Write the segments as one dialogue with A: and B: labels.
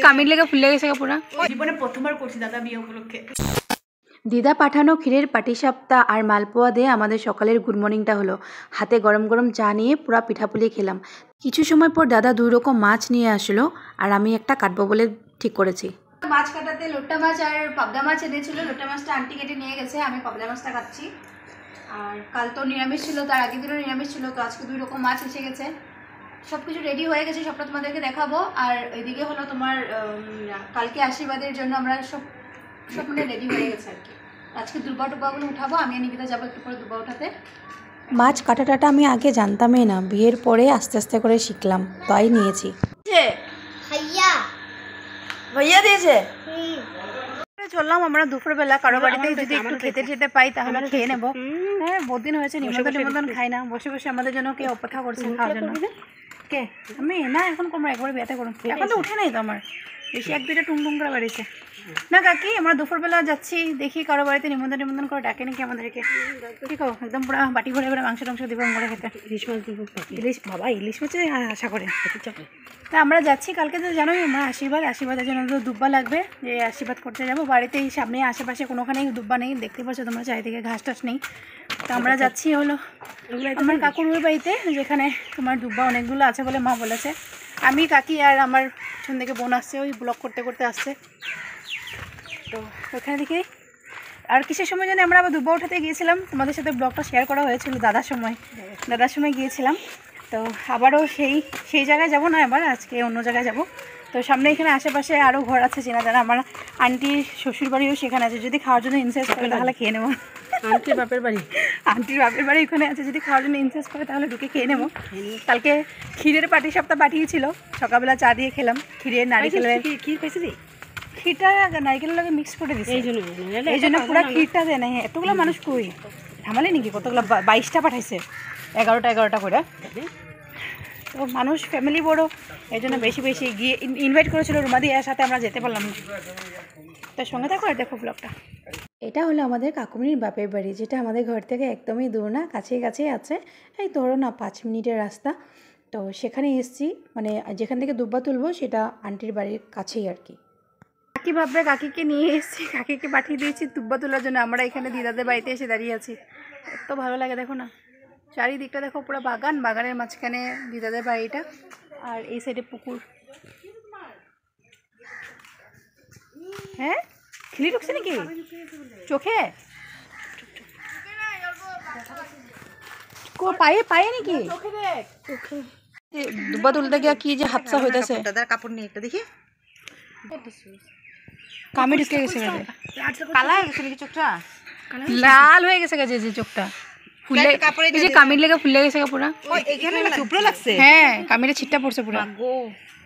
A: কামির লেগে ফুলে গেছে পুরা।
B: জীবনে প্রথমবার করছি দাদা বিয়ে উপলক্ষে।
A: দিদা পাঠানো ক্ষীরের পাটিসাপটা আর মালপোয়া দিয়ে আমাদের সকালের গুড মর্নিংটা হলো। হাতে গরম গরম চা নিয়ে পুরা পিঠাপুলি খেলাম। কিছু সময় পর দাদা 2 রকম মাছ নিয়ে আসলো আর আমি একটা কাটবো বলে ঠিক করেছি। মাছ কাটাতে লোট্টা মাছ আর পাবদা মাছ এনেছিল। লোট্টা মাছটা আন্টি কেটে নিয়ে গেছে, আমি পাবদা মাছটা কাটছি। আর কাল তো নিরামিষ ছিল, তার আগের দিনও নিরামিষ ছিল, তো আজকে 2 রকম মাছ এসে গেছে। সব কিছু রেডি হয়ে গেছে, সবটা তোমাদেরকে দেখাবো। আর ওইদিকে হলো তোমার কালকে আশীর্বাদের জন্য আমরা সব মানে রেডি হয়ে গেছে আর কি। আজকে দুর্বা টুবাগুলো উঠাবো, আমি নিকিতা যাবো একটু পরে দুর্বা উঠাতে। মাছ কাটাটা আমি আগে জানতামই না, বিয়ের পরে আস্তে আস্তে করে শিখলাম, তাই নিয়েছি। ভাইয়া দিয়েছে। চললাম আমরা দুপুরবেলা কারো বাড়িতে যদি একটু খেতে পাই তাহলে খেয়ে নেবো। হ্যাঁ, বহুত দিন হয়েছে নিমন্ত্রণ খাই না। বসে বসে আমাদের জন্য কে অপেক্ষা করছে খাওয়ার জন্য। কে আমি না, এখন করবো একবারে বিয়েতে করুন। এখন তো উঠে নাই তো আমার, বেশি 1-2টা টুং করে বেড়েছে না। কাকি আমরা দুপুরবেলা যাচ্ছি, দেখি কারো বাড়িতে নিমন্ত্রণ করে ডাকে নাকি আমাদেরকে। ঠিক আছে, একদম পুরো বাটি ভরে ভরে মাংস টাংস দিব আমরা খেতে। ইলিশ মাছ দিব। ইলিশ বাবা, ইলিশ মাছে আশা করে তা আমরা যাচ্ছি। কালকে তো জানোই আমার আশীর্বাদের জন্য তো দুব্বা লাগবে, যে আশীর্বাদ করতে যাবো। বাড়িতে এই সামনে আশেপাশে কোনোখানেই দুব্বা নেই, দেখতে পাচ্ছ তোমরা চারিদিকে ঘাস টাস নেই। তো আমরা যাচ্ছি হলো আমার কাকুর বাড়িতে, যেখানে তোমার দুব্বা অনেকগুলো আছে বলে মা বলেছে। আমি কাকি আর আমার পিছন থেকে বোন আসছে, ওই ব্লগ করতে করতে আসছে। তো ওখানে দেখি আর কিসের সময় জানি আমরা আবার দুব্বা উঠাতে গিয়েছিলাম, তোমাদের সাথে ব্লগটা শেয়ার করা হয়েছিল দাদার সময় গিয়েছিলাম। তো আবারও সেই জায়গায় যাব না, আবার আজকে অন্য জায়গায় যাব। তো সামনে এখানে আশেপাশে আরও ঘর আছে চেনা জানা, আমার আন্টির শ্বশুর বাড়িও সেখানে আছে। যদি খাওয়ার জন্য ইনসেস্ট করে তাহলে খেয়ে নেবো। আন্টির বাপের বাড়ি ওখানে আছে, যদি খাওয়ার জন্য ইনসেস্ট করে তাহলে ঢুকে খেয়ে নেবো। কালকে ক্ষীরের পাটিসাপটা পাঠিয়েছিল, সকালবেলা চা দিয়ে খেলাম। ক্ষীরের নারিকেলের ক্ষীর পেয়েছি, ক্ষীরটা নারিকেলের লগে মিক্স করে দিচ্ছে, এই জন্য পুরো ক্ষীরটা দেয় না। এতগুলো মানুষ কই থামালে নাকি, কতগুলো 22টা পাঠাইছে, 11টা করে। তো মানুষ ফ্যামিলি বড়, এই জন্য বেশি গিয়ে ইনভাইট করেছিল রুমাদি, এর সাথে আমরা যেতে পারলাম না। তার সঙ্গে দেখো আর দেখো ব্লগটা। এটা হলো আমাদের কাকুমনির বাপের বাড়ি, যেটা আমাদের ঘর থেকে একদমই দূর না, কাছেই আছে। এই ধরো না 5 মিনিটের রাস্তা। তো সেখানে এসেছি, মানে যেখান থেকে দুব্বা তুলবো সেটা আন্টির বাড়ির কাছেই আর কি। কাকি ভাববে কাকিকে নিয়ে এসেছি, কাকিকে পাঠিয়ে দিয়েছি দুব্বা তোলার জন্য। আমরা এখানে দিদাদের বাড়িতে এসে দাঁড়িয়ে আছি, এত ভালো লাগে দেখো না। চারিদিকটা দেখো, পুরো বাগানের মাঝখানে দিদাদের বাড়িটা, আর এই সাইডে পুকুর। হ্যাঁ, খিলি ঢুকছে নাকি চোখে? পায়ে নাকি দুব্বা তুলতে গিয়া কি যে হাদসা হইতেছে। কাপড় নিয়ে একটা দেখি, কামে ঢুকে গেছে, কালা হয়ে গেছে নাকি চোখটা, লাল হয়ে গেছে যে চোখটা ফুলে, এই যে কামির লেগে ফুলে গেছে পুরা। হ্যাঁ, কামিরে ছিটটা পড়ছে পুরা।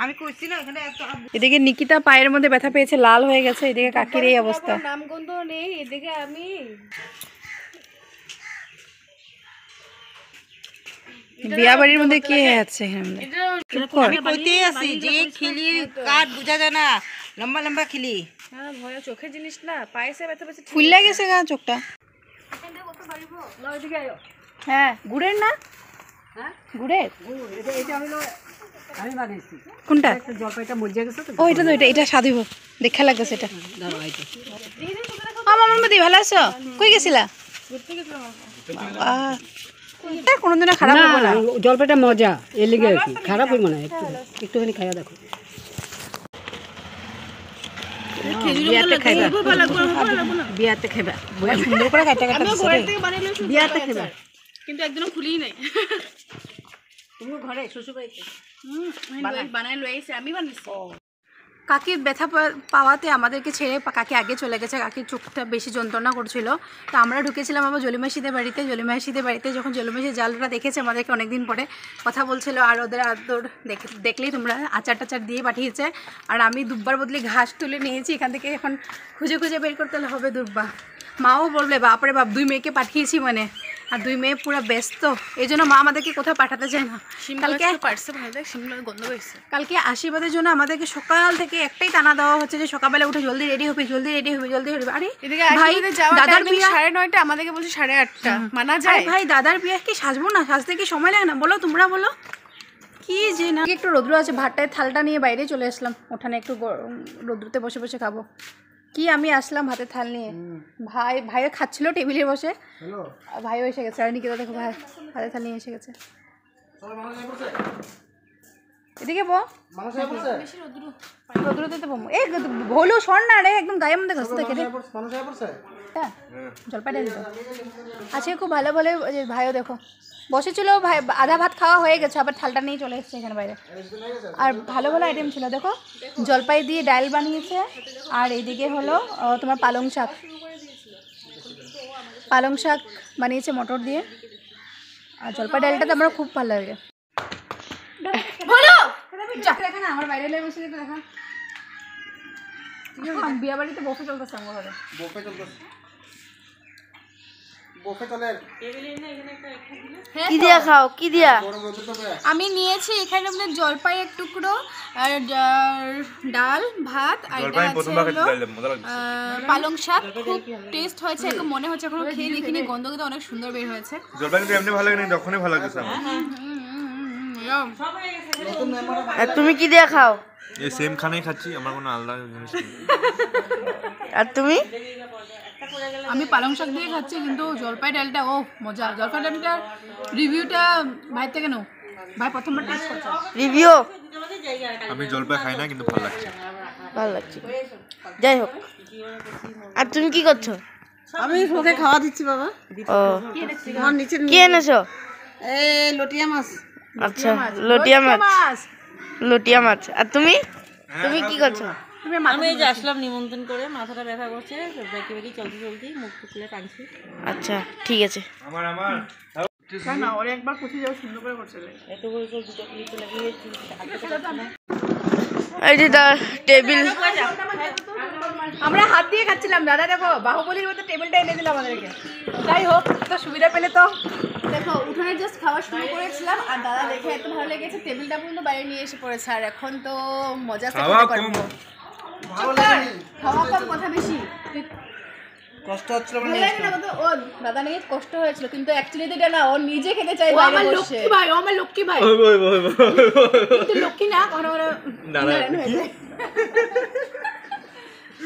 A: আমি কইছি না এখানে এদিকে নিকিতা পায়ের মধ্যে ব্যথা পেয়েছে, লাল হয়ে গেছে। এদিকে কাকির এই অবস্থা, নামগন্ধ নেই। এদিকে আমি বিয়া বাড়ির মধ্যে কি আছে, আমি কইতেই আছি যে খিলি কাট বুঝা যায় না, লম্বা লম্বা খিলি। হ্যাঁ, ভয় চোখের জিনিস না, পায়েছে ব্যথা পেয়েছে, ফুলে গেছে গা চোখটা। হ্যাঁ, গুড়ের না, গুড়ের আমি বানাইছি। কোনটা? জলপাইটা মজে গেছে তো। ও এটা তো, এটা স্বাদ হইব, দেখা লাগতেছে এটা। আমার মধ্যে ভালো আছো? কই গেছিলা? বাবা, কোনদিনও খারাপ হইব না, জলপাইটা মজা, এর লিগে আর কি খারাপ হইব না। একটুখানি খাইয়া দেখো। বিয়াতে খাইবা, সুন্দর করে কাটা বিয়াতে খাইবা, কিন্তু একদিনও খুলিই নাই। তুমি ঘরে শ্বশুর বাড়িতে বানাই লই আইছে, আমি বানাইছি। কাকির ব্যথা পাওয়াতে আমাদেরকে ছেড়ে কাকি আগে চলে গেছে। কাকির চোখটা বেশি যন্ত্রণা করছিল। তো আমরা ঢুকেছিলাম আবার জলিমাসিদের বাড়িতে। যখন জলিমাসির জালটা দেখেছে আমাদেরকে অনেকদিন পরে, কথা বলছিল। আর ওদের আদর দেখলেই তোমরা আচার টাচার দিয়ে পাঠিয়েছে। আর আমি দুব্বার বদলে ঘাস তুলে নিয়েছি এখান থেকে, এখন খুঁজে বের করতে হবে দুব্বা। মাও বলবে বাপরে বাপ, 2 মেয়েকে পাঠিয়েছি মানে, আর 2 মেয়ে পুরো ব্যস্ত, এই জন্য মা আমাদেরকে কোথাও পাঠাতে চায় না। কালকে আশীর্বাদের জন্য আমাদেরকে সকাল থেকে একটাই টানা দেওয়া হচ্ছে যে সকালবেলা উঠে জলদি রেডি হবে। আরে ভাই, দাদার বিয়ে 9:30, আমাদেরকে বলছে 8:30, মানা যায়? ভাই দাদার বিয়ে কি সাজবো না? সাজতে কি সময় লাগে না বলো? তোমরা বলো, কি কি যে না, একটু রোদ্র আছে, ভাতটায় থালটা নিয়ে বাইরে চলে আসলাম উঠানে, একটু রোদ্রুতে বসে বসে খাবো। কি আমি আসলাম হাতে থাল নিয়ে, ভাইও খাচ্ছিল টেবিলে বসে, ভাইও এসে গেছে। আর নিকিতা দেখো ভাই হাতে থাল নিয়ে এসে গেছে। এদিকে রোদ্রুতে তো এই ভোলু শোন না রে, একদম গায়ের মধ্যে ঘষতে কেটে জলপাই ডালি তো আজকে খুব ভালো বলে। ভাইও দেখো বসেছিল, ভাই আধা ভাত খাওয়া হয়ে গেছে, আবার থালটা নিয়ে চলে এসেছে এখানে বাইরে। আর ভালো ভালো আইটেম ছিল দেখো, জলপাই দিয়ে ডাল বানিয়েছে, আর এইদিকে হলো তোমার পালং শাক বানিয়েছে মটর দিয়ে। আর জলপাই ডালটা তো আমার খুব ভালো লাগে। দেখা না আমার বাইরে লেগে বসে দেখা, বিয়ে বাড়িতে বসে চলতেছে আমার ঘরে,
C: কি দিয়া খাও, কি দিয়া?
A: আমি নিয়েছি এখানে আপনার জলপাই এক টুকরো, আর ডাল ভাত, আর এটা আছে পালং শাক। খুব টেস্ট হয়েছে, একদম মনে হচ্ছে এখনো খেয়ে দেখিনি, গন্ধ কিন্তু অনেক সুন্দর বের হয়েছে।
D: জলপাই কিন্তু এমনি ভালো লাগে না, তখনই ভালো লাগছে আমার।
C: আর তুমি কি দিয়া খাও?
D: এই সেম খানাই খাচ্ছি, আমার কোনো আলাদা জিনিস নেই।
C: আর তুমি?
A: আমি পালং শাক দিয়ে খাচ্ছি, কিন্তু জলপাই ডালটা ও মজা। জলপাই ডালটার রিভিউটা ভাই থেকে নাও, ভাই প্রথমবার টেস্ট করছে।
C: রিভিউ?
D: আমি জলপাই খাই না, কিন্তু ভালো লাগছে।
C: ভালো লাগছে, যাই হোক। আর তুমি কি করছো?
E: আমি ওকে খাওয়া দিচ্ছি বাবা।
C: ও কি এনেছো?
E: এই লটিয়া মাছ।
C: আচ্ছা লটিয়া মাছ। আর তুমি কি করছো?
E: আমি এই যে আসলাম নিমন্ত্রণ করে, মাথাটা ব্যথা করছে, বেঁকে বেঁকে চলতে মুখ খুলে টানছি।
C: আচ্ছা ঠিক আছে।
A: না ওরে একবার পুষে যাও, সুন্দর করে করছে
E: এত করে দুটো ক্লিপ লাগিয়ে
C: এই যে টেবিল,
A: আমরা হাত দিয়ে খাচ্ছিলাম। দাদা দেখো বাহুবলীর মতো টেবিলটা এনে দিল আমাদেরকে। যাই হোক, তো সুবিধা পেলে তো দেখো উঠোনে জাস্ট খাওয়া শুরু করেছিলাম, আর দাদা দেখে এত ভালো লেগেছে টেবিলটা পর্যন্ত বাইরে নিয়ে এসে পড়েছে। আর এখন তো মজা খেতে পারবো। খাওয়া কম কথা বেশি,
E: কষ্ট হচ্ছিল
A: ভালো লাগে না ও দাদা নিয়ে কষ্ট হয়েছিল, কিন্তু অ্যাকচুয়ালি এটা না, ও নিজে খেতে চাই বাইরে বসে। ভাই ও আমার লক্ষ্মী ভাই, কিন্তু লক্ষ্মী না, কারণ ওরা নারায়ণ হয়ে যায়।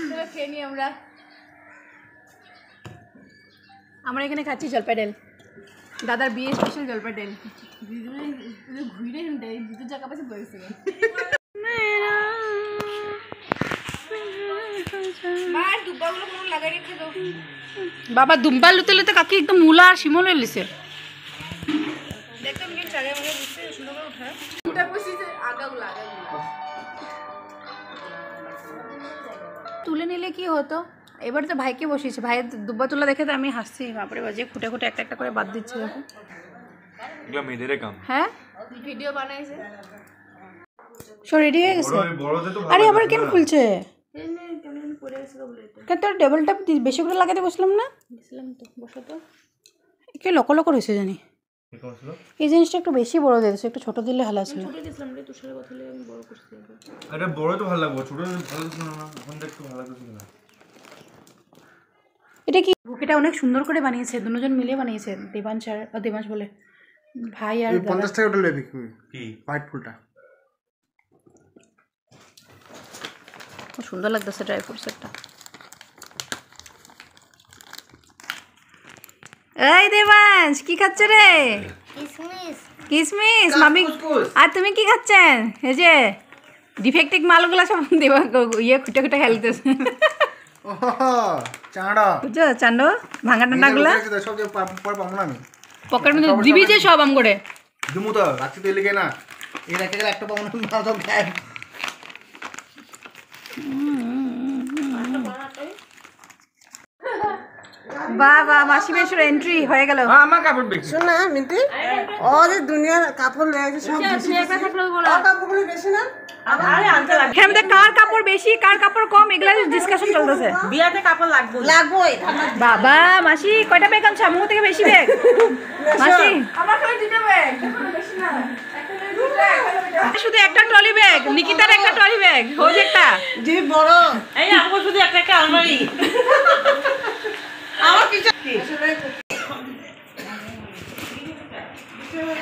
A: চলো খেয়ে নিই আমরা এখানে খাচ্ছি জলপাই ডাল, দাদার বিয়ে স্পেশাল জলপাই ডাল। ঘুরে দুটো জায়গা পাশে বসে বাবা দুম্বা লুতে লুতে কাকি একদম মূলা আর শিমল লিছে। তুলে নিলে কি হতো, এবার তো ভাইকে বসিয়েছে, ভাইয়ের দুব্বা তোলা দেখে তো আমি হাসছি, বাপরে বাজে খুঁটে খুঁটে একটা একটা করে বাদ দিচ্ছে। দেখো
D: এগুলো মেয়েদের কাম।
A: হ্যাঁ ভিডিও বানাইছে, সব রেডি হয়ে গেছে। আরে আবার কেন খুলছে? কেন তোর টেবিলটা বেশি করে লাগাতে বসলাম না, বসো তো। কে লক লক রয়েছে জানি, এই জিনিসটা একটু বেশি বড় দিয়ে দিচ্ছে, একটু ছোট দিলে ভালো ছিল।
D: আরে বড় তো ভালো লাগবে, ছোট ভালো ছিল না, এখন একটু ভালো লাগছে না।
A: এটা কি, এটা অনেক সুন্দর করে বানিয়েছে, দুজন মিলে বানিয়েছে, দেবাংশ বলে ভাই। আর
F: 50 টাকা ওটা লেবি কি হোয়াইট ফুলটা
A: খুব সুন্দর লাগতেছে ড্রাই ফ্রুটস একটা। এই দেবাংশ কি খাচ্ছ রে? কিসমিস মামি। আর তুমি কি খাচ্ছেন? এই যে ডিফেক্টিভ মালগুলো সব দেবা ইয়ে খুঁটে খুঁটে খেলতেছে।
F: চাঁড়া
A: বুঝছো চান্ডো ভাঙা টান্ডাগুলো
F: সব যে পরে পাবো না আমি
A: পকেট মধ্যে দিবি যে সব আম করে
F: দিমু তো রাখছি তো এলিগে না, এই রেখে গেলে একটা পাবো না, সব খায়।
A: বাবা মাসি মেশুর এন্ট্রি হয়ে গেল।
D: আমার কাপড় বেশি
E: শোন না মিন্টি, ও যে দুনিয়ার কাপড় লেগে সব কাপড়গুলো বেশি না,
A: এখানে কার কাপড় বেশি কার কাপড় কম এগুলা ডিসকাশন চলতেছে।
E: বিয়াতে কাপড় লাগবেই।
A: বাবা মাসি কয়টা ব্যাগ আনছো? আমগো থেকে বেশি ব্যাগ মাসি। আমার খালি দুটো ব্যাগ, বেশি না, শুধু একটা ট্রলি ব্যাগ, নিকিতার একটা ট্রলি ব্যাগ, হয়ে একটা
E: জি বড়। এই আমগো শুধু একটা একটা আলমারি। আমার কিছু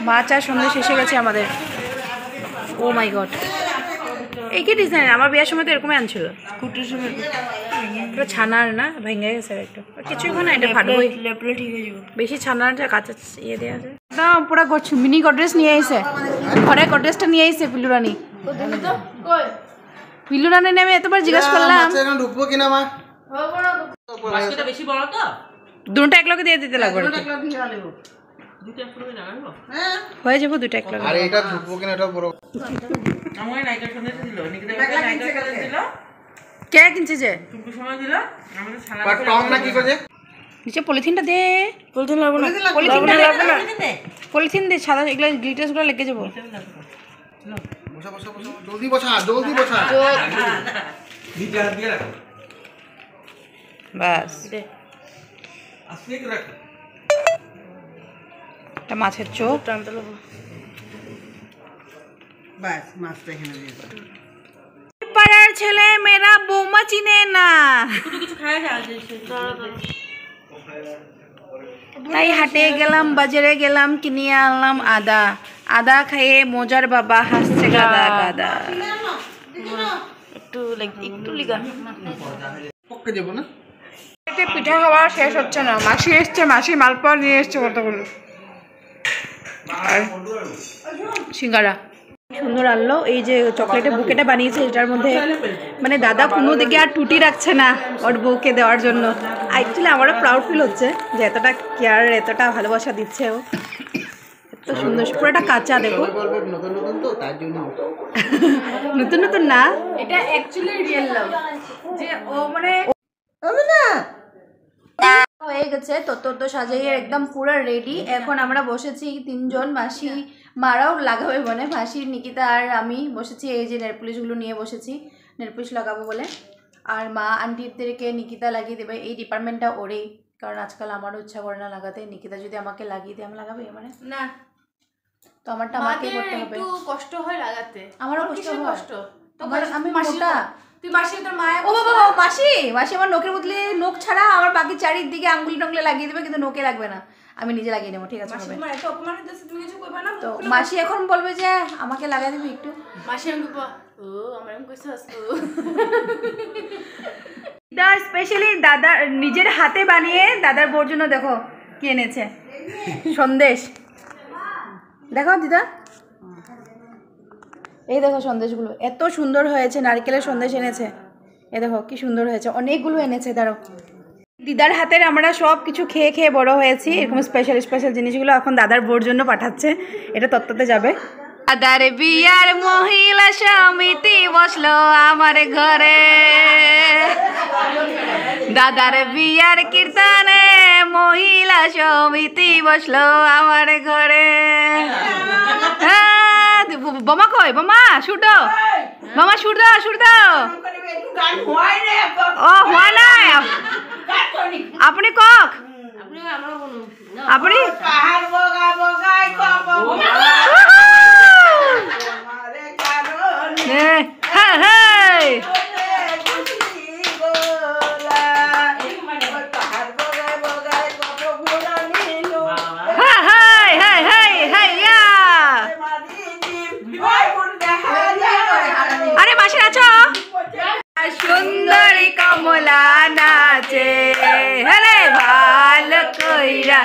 A: মাছ আর সন্ধ্যে শেষে গেছে আমাদের। ও মাই গড, এই কি ডিজাইন? আমার বিয়ের সময় তো এরকমই আনছিল,
C: কুটির সময়
A: এটা ছানার না, ভেঙে গেছে একটু, কিছু না, এটা ফাটবই,
C: লেপলে ঠিক হয়ে যাবে।
A: বেশি ছানার কাঁচা ইয়ে দেওয়া যায় না। পুরা মিনি গডরেজ নিয়ে আইছে, ঘরে গডরেজটা নিয়ে আইছে পিলুরানি। পিলুরানি নামে এতবার জিজ্ঞাসা করলাম,
F: ঢুকবো কিনা মা?
E: বাস্কেটটা বেশি বড় তো,
A: দুটো এক লগে দিয়ে দিতে লাগবে,
E: দুটো একটু জানাবো।
A: হয়ে যাবো দুটো এক লগে।
F: আরে এটা ঢুকবো কিনা এটা বড়।
E: আমার নাইকার সন্দেশ দিল, নিকিতা নাইকার সন্দেশ দিল,
A: কে কিনছে যে?
E: টুকু সময় দিল, আমাদের ছানা
F: বাট টং না কি করছে?
A: নিচে পলিথিনটা দে,
C: বলতে লাগবো না,
A: পলিথিনটা দে,
E: দে।
A: পলিথিন দে, সাদা এগুলো গ্লিটার্সগুলো লেগে যাবো।
F: বসা বসা বসা, জলদি বসা, জলদি বসা।
D: নিচে হাত দিয়ে রাখো।
A: বাস,
D: আস্তে করে রাখো।
A: এটা মাছের চোখ।
C: টানতে লাগবো।
F: বাস মাছটা এখানে দিয়ে দাও।
A: পাড়ার ছেলে মেয়েরা বৌমা চিনে না,
E: একটু কিছু খাওয়া যায়,
A: তাই হাটে গেলাম, বাজারে গেলাম, কিনে আনলাম আদা। আদা খাইয়ে মজার বাবা হাসছে গাদা গাদা।
C: একটু লিগা
F: পক্কে যাবো না?
A: এতে পিঠা খাওয়া শেষ হচ্ছে না, মাসি এসছে, মাসি মালপোয়া নিয়ে এসছে কতগুলো, আর সিঙ্গারা সুন্দর আনলো। এই যে চকলেটের বুকেটা বানিয়েছে, এটার মধ্যে মানে দাদা কোনো দিকে আর টুটি রাখছে না ওর বউকে দেওয়ার জন্য। অ্যাকচুয়ালি আমারও প্রাউড ফিল হচ্ছে যে এতটা কেয়ার, এতটা ভালোবাসা দিচ্ছে ও, এত সুন্দর, পুরোটা কাঁচা। দেখো
F: বলবে নতুন নতুন তো তার জন্য।
A: নতুন নতুন না, এটা অ্যাকচুয়ালি রিয়েল লাভ, যে ও মানে হয়ে গেছে তত্ত্ব সাজাইয়ে একদম পুরো রেডি। এখন আমরা বসেছি তিনজন, মাসি মারাও লাগাবে মানে, মাসি, নিকিতা আর আমি বসেছি। এই যে নেল পুলিশগুলো নিয়ে বসেছি, নেল পুলিশ লাগাবো বলে। আর মা আন্টিদেরকে নিকিতা লাগিয়ে দেবে, এই ডিপার্টমেন্টটা ওরেই, কারণ আজকাল আমারও ইচ্ছা করে না লাগাতে। নিকিতা যদি আমাকে লাগিয়ে দেয় আমি লাগাবে মানে
B: না,
A: তো আমারটা আমাকে করতে হবে।
B: একটু কষ্ট হয় লাগাতে,
A: আমারও কষ্ট হয়,
B: কষ্ট তো
A: আমি
B: মাসি,
A: মোটা।
B: তুই মাসি তোর মায়া।
A: ও বাবা, মাসি মাসি আমার নোকের বদলে, নোক ছাড়া আমার বাকি চারিদিকে আঙ্গুলি টঙ্গুলি লাগিয়ে দেবে, কিন্তু নোকে লাগবে না, আমি নিজে লাগিয়ে নেবো, ঠিক আছে হবে।
B: তোমার এত অপমান হচ্ছে, তুমি কিছু কইবা না?
A: তো মাসি এখন বলবে যে আমাকে লাগাই দিবি একটু।
B: মাসি আমি কইবা, ও আমার এমন কইছাস তো।
A: দিদা স্পেশালি দাদা নিজের হাতে বানিয়ে দাদার বোর জন্য দেখো কি এনেছে, সন্দেশ। দেখো দিদা, এই দেখো সন্দেশগুলো এত সুন্দর হয়েছে, নারকেলের সন্দেশ এনেছে, এ দেখো কি সুন্দর হয়েছে, অনেকগুলো এনেছে। দাঁড়ো, দিদার হাতের আমরা সব কিছু খেয়ে খেয়ে বড় হয়েছি, এরকম স্পেশাল স্পেশাল জিনিসগুলো এখন দাদার বোর জন্য পাঠাচ্ছে, এটা তত্ত্বতে যাবে। দাদার বিয়ার মহিলা সমিতি বসলো আমার ঘরে, দাদার বিয়ার কীর্তনে মহিলা সমিতি বসলো আমার ঘরে। বোমা কই, বোমা সুর দাও, বোমা সুর দাও, সুর দাও। ও হওয়া নাই, আপনি কক, আপনি হ্যাঁ হ্যাঁ আরে মাসি আছো, সুন্দরী কমলা নাচে, হরে ভালো কইরা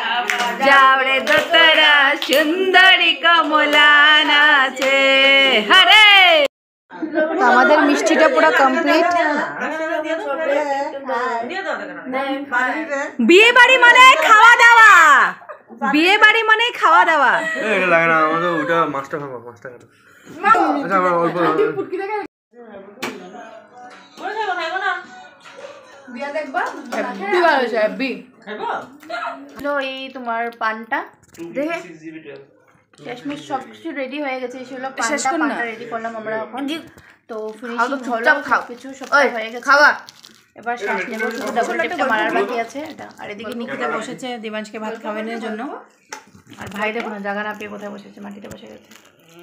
A: যাওরে দোতরা, সুন্দরী কমলা নাচে, হরে। আমাদের মিষ্টিটা পুরো কমপ্লিট। বিয়ে বাড়ি মানে খাওয়া দাওয়া, বিয়ে বাড়ি মানে খাওয়া দাওয়া।
D: এটা লাগে না আমাদের, ওটা মাছটা খাবো, মাছটা খাবো। আচ্ছা আমরা অল্প
A: এই তোমার পানটা দেখে শেষমেশ সব কিছু রেডি হয়ে গেছে, সেগুলো পানটা রেডি করলাম আমরা এখন। তো ফিনিশিং হলো, কিছু সব হয়ে গেছে, খাওয়া এবার শ্বাস নেব, শুধু ডাবল টেপটা মারার বাকি আছে এটা। আর এদিকে নিকিতা বসেছে দিবাঞ্জকে ভাত খাওয়ানোর জন্য, আর ভাই দেখো না জায়গা না পেয়ে কোথায় বসেছে, মাটিতে বসে গেছে।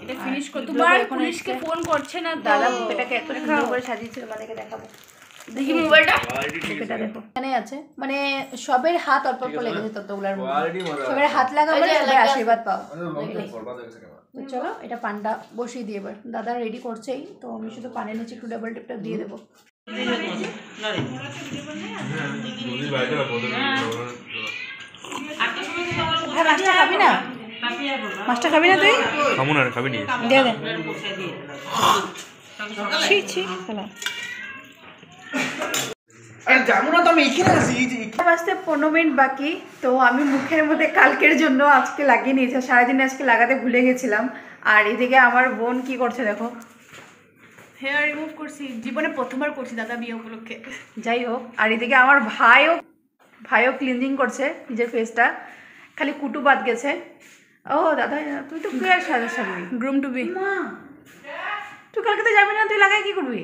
B: এটা ফিনিশ করতে তোমার পুলিশকে ফোন করছে না তো,
A: দাদা এটাকে এত সুন্দর করে সাজিয়েছে, তোমাদেরকে দেখাবো।
B: দেখি মোবাইলটা।
A: এটা দেখো এখানে আছে, মানে সবের হাত অল্প অল্প লেগেছে ততগুলার মধ্যে।
D: কোয়ালিটি মজা
A: সবের হাত লাগাবো,
B: ওই যে
A: সবাই
B: লাগা-
A: আশীর্বাদ পাও।
D: বরবাদ হয়ে গেছে কেমন
A: তো চলো এটা পানটা বসিয়ে দিয়ে এবার দাদা রেডি করছেই, তো আমি শুধু পানের নিচে একটু ডাবল টিপটা দিয়ে দেবো।
D: যদি বাইরে বদল
A: ভাই মাছটা খাবি না? মাছটা খাবি না তুই?
D: খামু না খাবি নি
A: দিয়ে দে। ছি ছি চলো।
F: আরে যাবো না তো আমি এখানে আছি এই যে
A: বাজতে 15 মিনিট বাকি, তো আমি মুখের মধ্যে কালকের জন্য আজকে লাগিয়ে নিয়েছি, সারাদিন আজকে লাগাতে ভুলে গেছিলাম। আর এদিকে আমার বোন কি করছে দেখো।
B: হেয়ার রিমুভ করছি, জীবনে প্রথমবার করছি দাদা বিয়ে উপলক্ষে।
A: যাই হোক, আর এদিকে আমার ভাইও ক্লিনজিং করছে নিজের ফেসটা, খালি কুটু বাদ গেছে। ও দাদা তুই তো ক্লিয়ার সাজা সাজবি,
B: গ্রুম টু বি।
A: মা তুই কালকে তো যাবি না, তুই লাগাই কি করবি?